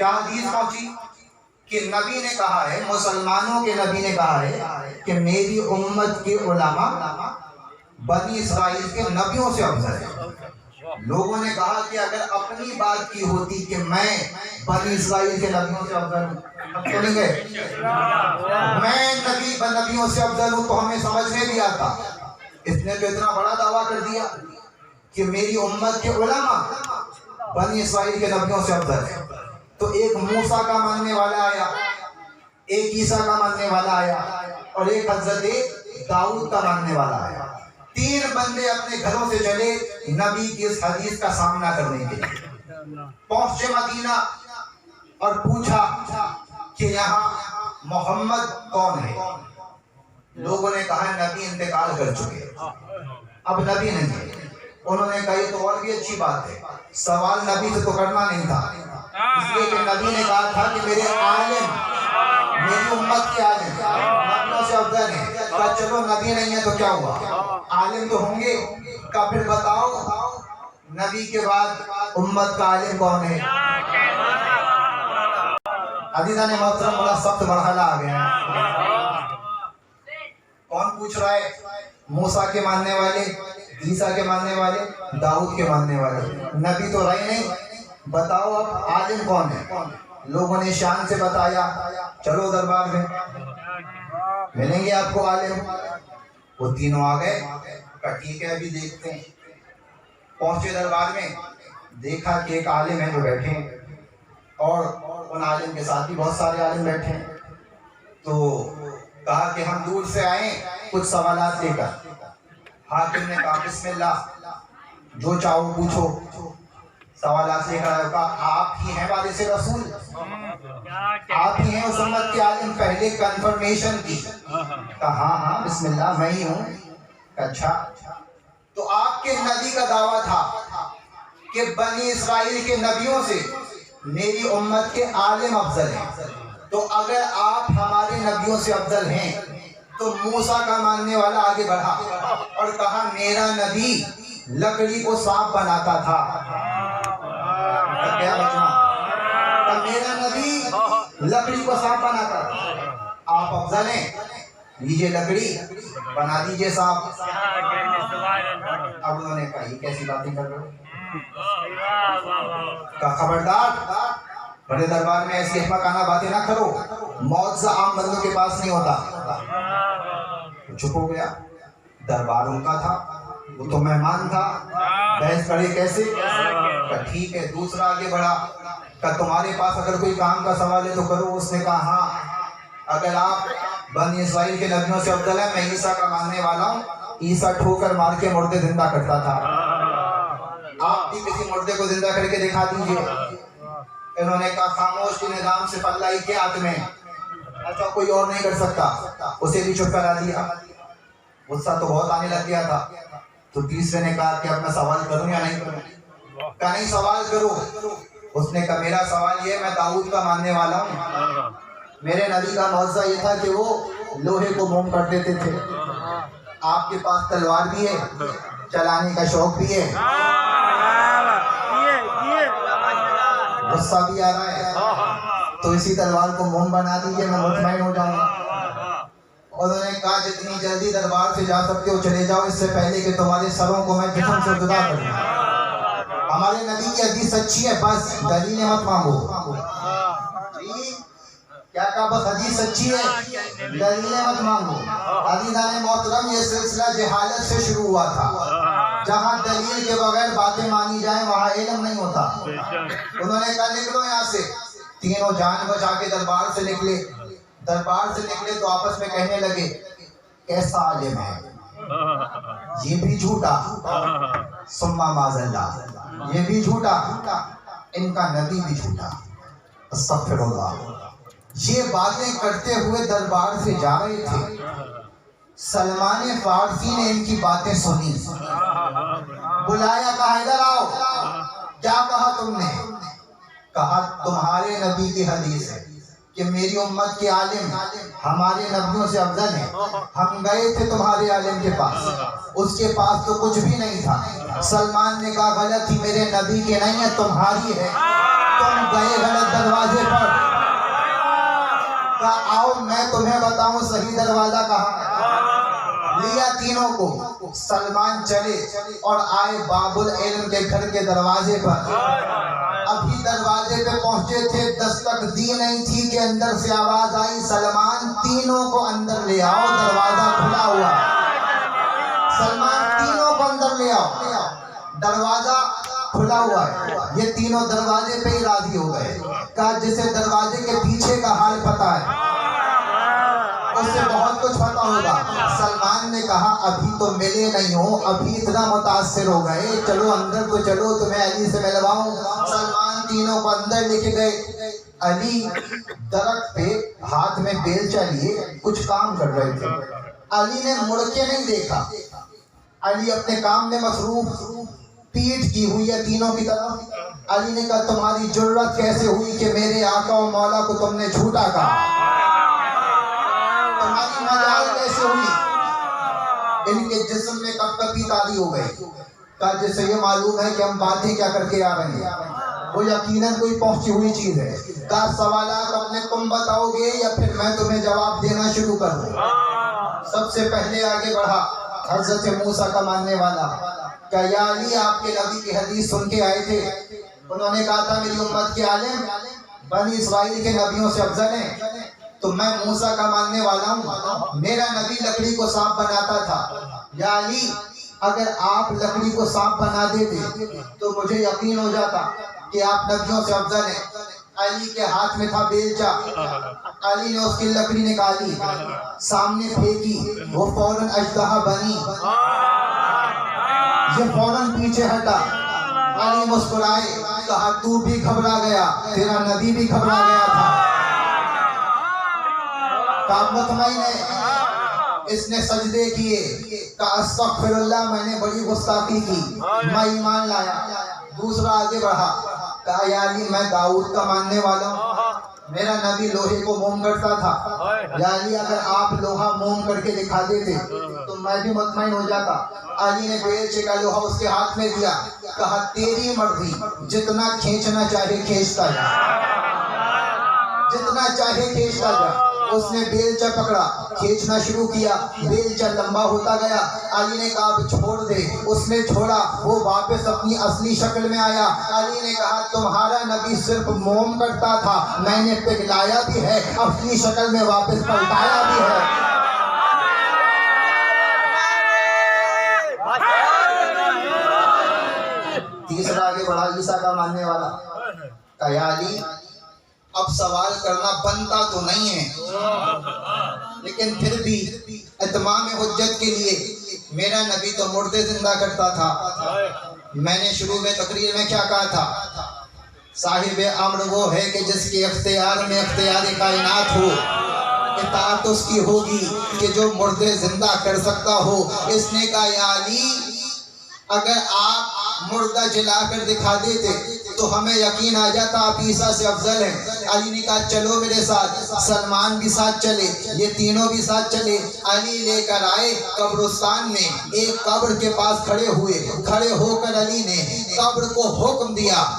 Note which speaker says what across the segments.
Speaker 1: کیا حدیث پہنچی کہ نبی نے کہا ہے، مسلمانوں کے نبی نے کہا ہے کہ میری امت کے علماء بنی اسرائیل کے نبیوں سے افضل ہے۔ لوگوں نے کہا کہ اگر اپنی بات کی ہوتی کہ میں بنی اسرائیل کے نبیوں سے افضل ہوں، اب سنیں گے میں نبیوں سے افضل ہوں تو ہمیں سمجھ میں بھی آتا۔ اس نے تو اتنا بڑا دعویٰ کر دیا کہ میری امت کے علماء بنی اسرائیل کے نبیوں سے افضل ہے۔ تو ایک موسیٰ کا ماننے والا آیا، ایک عیسیٰ کا ماننے والا آیا، اور ایک حضرت داؤد کا ماننے والا آیا۔ تین بندے اپنے گھروں سے چلے نبی کی اس حدیث کا سامنا کرنے کے لیے۔ پہنچے مدینہ اور پوچھا کہ یہاں محمد کون ہے؟ لوگوں نے کہا نبی انتقال کر چکے، اب نبی نہیں ہے۔ انہوں نے کہا یہ تو اور بھی اچھی بات ہے، سوال نبی سے تو کرنا نہیں تھا، اس لیے کہ نبی نے کہا تھا کہ میرے عالم، میری امت کے عالم نبیوں سے افضل ہیں۔ کہا چلو نبی نہیں ہے تو کیا ہوا، عالم تو ہوں گے۔ کہا پھر بتاؤ نبی کے بعد امت کا عالم کون ہے؟ عزیزان محترم بڑا سخت مرحلہ آ گیا ہے۔ کون پوچھ رہا ہے؟ موسیٰ کے ماننے والے، عیسیٰ کے ماننے والے، داؤد کے ماننے والے، نبی تو رہے نہیں، بتاؤ اب عالم کون ہے؟ لوگوں نے شان سے بتایا، چلو دربار میں ملیں گے آپ کو عالم۔ وہ تینوں آ گئے، کہا ٹھیک ہے ابھی دیکھتے ہیں۔ پہنچے دربار میں، دیکھا کہ ایک عالم ہے جو بیٹھے ہیں، اور ان عالم کے ساتھ بھی بہت سارے عالم بیٹھے ہیں۔ تو کہا کہ ہم دور سے آئیں کچھ سوالات لے کر۔ حاکم نے کہا بسم اللہ، جو چاہو پوچھو۔ سوالات لے کر کہا آپ ہی ہیں وارث رسول، آپ ہی ہیں اس امت کے عالم، پہلے کنفرمیشن کی۔ کہا ہاں بسم اللہ میں ہی ہوں۔ اچھا تو آپ کے نبی کا دعویٰ تھا کہ بنی اسرائیل کے نبیوں سے میری امت کے عالم افضل ہیں، تو اگر آپ ہمارے نبیوں سے افضل ہیں تو موسیٰ کا ماننے والا آگے بڑھا اور کہا میرا نبی لکڑی کو سانپ بناتا تھا۔ کیا بچنا؟ میرا نبی لکڑی کو سانپ بناتا تھا، آپ افضل ہیں، لیجئے لکڑی بنا دیجئے سانپ۔ اب انہوں نے کہا یہ کیسی باتیں کر رہے ہو؟ کہا خبردار، بڑے دربار میں ایسی احمقانہ باتیں نہ کرو، معجزہ عام بندوں کے پاس نہیں ہوتا۔ چپ ہو گیا۔ دربار ان کا تھا، وہ تو مہمان تھا، بحث کرے کیسے؟ کہا ٹھیک ہے۔ دوسرا آگے بڑھا، کہا تمہارے پاس اگر کوئی کام کا سوال ہے تو کرو۔ اس نے کہا ہاں، اگر آپ بنی اسرائیل کے نبیوں سے افضل ہے، میں عیسیٰ کا ماننے والا ہوں، عیسیٰ ٹھوکر مار کے مردے زندہ کرتا تھا، آپ بھی کسی مردے کو زندہ کر کے دکھا دیجئے۔ انہوں نے کہا خاموش کے نظام سے پلہ ہی کے ہاتھ میں، ایسا کوئی اور نہیں کر سکتا، اسے بھی چپ کرا دیا۔ غصہ تو بہت آنے لگ گیا تھا۔ تو تیسرے نے کہا کہ اب میں سوال کروں یا نہیں کروں؟ کہا نہیں سوال کرو۔ اس نے کہا میرا سوال یہ ہے، میں داؤد کا ماننے والا ہوں، میرے نبی کا معجزہ یہ تھا کہ وہ لوہے کو موم کر دیتے تھے، آپ کے پاس تلوار بھی ہے، چلانے کا شوق بھی ہے، غصہ بھی آ رہا ہے، تو اسی تلوار کو موم بنا دیجئے، میں مطمئن ہو جاؤں گا۔ انہوں نے کہا جتنی جلدی دربار سے جا سکتے ہو چلے جاؤ، اس سے پہلے کہ تمہارے سروں کو میں جسم سے جدا کر دوں۔ ہمارے نبی کی حدیث سچی ہے، بس دلیلیں مت مانگو۔ کیا کہا؟ بس حدیث سچی ہے، دلیلیں مت مانگو۔ عزیزان محترم یہ سلسلہ جہالت سے شروع ہوا تھا، جہاں دلیل کے بغیر باتیں مانی جائیں وہاں علم نہیں ہوتا۔ انہوں نے کہا نکلو یہاں سے۔ تینوں جان بچا کے دربار سے نکلے۔ دربار سے نکلے تو آپس میں کہنے لگے کیسا عالم ہے، یہ بھی جھوٹا، ثم معاذ اللہ، یہ بھی جھوٹا، ان کا نبی بھی جھوٹا، استغفر اللہ۔ یہ باتیں کرتے ہوئے دربار سے جا رہے تھے، سلمان فارسی نے ان کی باتیں سنی، بلایا، کہا ادھر آؤ، کیا کہا تم نے؟ کہا تمہارے نبی کی حدیث ہے کہ میری امت کے عالم ہمارے نبیوں سے افضل ہیں، ہم گئے تھے تمہارے عالم کے پاس، اس کے پاس تو کچھ بھی نہیں تھا۔ سلمان نے کہا غلط ہی، میرے نبی کے نہیں ہے، تمہاری ہے، तुम गए गलत दरवाजे पर। कहा आओ मैं तुम्हें बताऊं सही दरवाजा कहाँ है। लिया तीनों को, सलमान चले और आए बाबुल इल्म के घर के दरवाजे पर। अभी दरवाजे पे पहुंचे थे, दस्तक दी नहीं थी कि अंदर से आवाज आई, सलमान तीनों को अंदर ले आओ, दरवाजा खुला हुआ। सलमान तीनों को अंदर ले आओ, दरवाजा खुला हुआ है। ये तीनों दरवाजे पे ही राजी हो गए। कहा जिसे दरवाजे के पीछे का हाल पता है उससे बहुत कुछ पता होगा। सलमान ने कहा अभी तो मिले नहीं हो, अभी इतना मुतासिर हो गए, चलो अंदर तो चलो, तुम्हें अली से मिलवाऊं। सलमान तीनों को अंदर लेके गए। अली दरख्त पे हाथ में बेलचा लिए कुछ काम कर रहे थे। अली ने मुड़ के नहीं देखा, अली अपने काम में मसरूफ, पीठ की हुई है तीनों की तरफ। अली ने कहा तुम्हारी जुर्रत कैसे हुई कि मेरे आका और मौला को तुमने झूठा कहा, तुम्हारी मजाल कैसे हुई। इनके जिस्म में कपकपी तारी हो गई। कहा जिससे ये मालूम है कि हम बातें क्या करके आ रहे हैं, वो यकीनन कोई पहुंची हुई चीज है। कहा सवालात अपने तुम बताओगे या फिर मैं तुम्हें जवाब देना शुरू कर दूं। सबसे पहले आगे बढ़ा हजरत मूसा का मानने वाला। क्या या अली आपके नबी की हदीस सुन के आए थे, उन्होंने कहा था मेरी उम्मत के आलिम बनी इस्राइल के नबियों से अफजल हैं, तो मैं मूसा का मानने वाला हूँ। मेरा नबी लकड़ी को सांप बनाता था। या अली अगर आप लकड़ी को सांप बना देते तो मुझे यकीन हो जाता कि आप नबियों से अफजल हैं। अली के हाथ में था बेलचा। अली ने उसकी लकड़ी निकाली, सामने फेंकी, वो फौरन अजदहा बनी। ये फौरन पीछे हटा। अली मुस्कुराए, कहा तू भी घबरा गया, तेरा नबी भी घबरा गया था। कहा मुतमईन है, इसने सजदे किए। कहा अस्तगफिरुल्लाह, मैंने बड़ी गुस्ताखी की, मैं ईमान लाया। दूसरा आगे बढ़ा। कहा या अली मैं दाऊद का मानने वाला हूँ, मेरा नबी लोहे को मोम करता था। या अली अगर आप लोहा मोम करके दिखा देते तो मैं भी मुतमईन हो जाता। अली ने बेलचे का लोहा उसके हाथ में दिया। कहा तेरी मर्जी, जितना खींचना चाहे खींचता जा, जितना चाहे खींचता जा। उसने बेलचा पकड़ा, खींचना शुरू किया, बेलचा लंबा होता गया। अली ने कहा अब छोड़ दे, उसने छोड़ा, वो वापस अपनी असली शक्ल में आया। अली ने कहा तुम्हारा नबी सिर्फ मोम करता था, मैंने पिघलाया भी है, असली शक्ल में वापस पलटाया भी है। तीसरा आगे बढ़ा ईसा का मानने वाला। कहा अली अब सवाल करना बनता तो नहीं है, लेकिन फिर भी इत्माम हुज्जत के लिए मेरा नबी तो मुर्दे जिंदा करता था। मैंने शुरू में तकरीर में क्या कहा था, साहिब अम्र वो है कि जिसके इख्तियार में इख्तियार कायनात हो, इताअत उसकी होगी कि जो मुर्दे जिंदा कर सकता हो। इसने कहा या अली अगर आप मुर्दा जला कर दिखा देते तो हमें यकीन आ जाता आप ईसा से अफजल हैं। अली ने कहा चलो मेरे साथ। सलमान भी साथ चले, ये तीनों भी साथ चले। अली लेकर आए कब्रिस्तान में, एक कब्र के पास खड़े हुए। खड़े होकर अली ने कब्र को हुक्म दिया,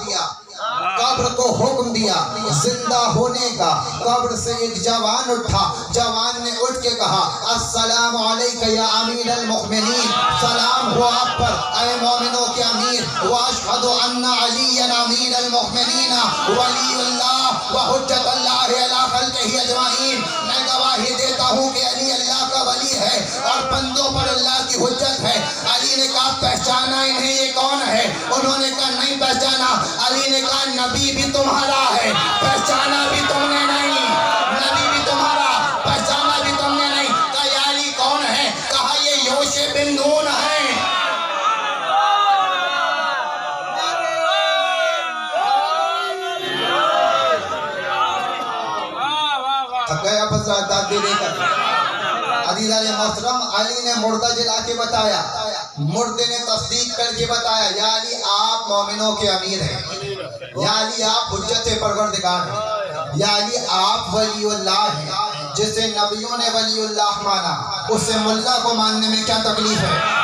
Speaker 1: कब्र को हुक्म दिया जिंदा होने का। कब्र से एक जवान उठा, जवान ने उठ के कहा अस्सलामु अलैका या अमीर अल मुमिनीन, सलाम हो आप पर ऐ मोमिनों के अमीर। व अशहदु अन्ना अलीयन अमीर अल मुमिनीन वलीउल्लाह व हुज्जतुल्लाह अला खल्क़िही अजमाइन। मैं गवाही देता हूँ कि अली अल्लाह का वली है और बंदों पर अल्लाह की हुज्जत है। अली ने कहा पहचाना इन्हें, ये कौन है? उन्होंने कहा नहीं पहचाना। अली ने कहा नबी भी तुम्हारा है, पहचाना भी तुमने नहीं। नबी भी तुम्हारा, पहचाना भी तुमने नहीं। कहा या अली कौन है? कहा ये योशे बिन नून है। गया मोहतरम अली ने मुर्दा जला के बताया, मुर्दे ने तस्दीक करके बताया या अली आप मोमिनों के अमीर हैं, या अली आप हुज्जत परवरदिगार हैं, या अली आप वलीउल्लाह हैं। जिसे नबियों ने वलीउल्लाह माना उससे मुल्ला को मानने में क्या तकलीफ है?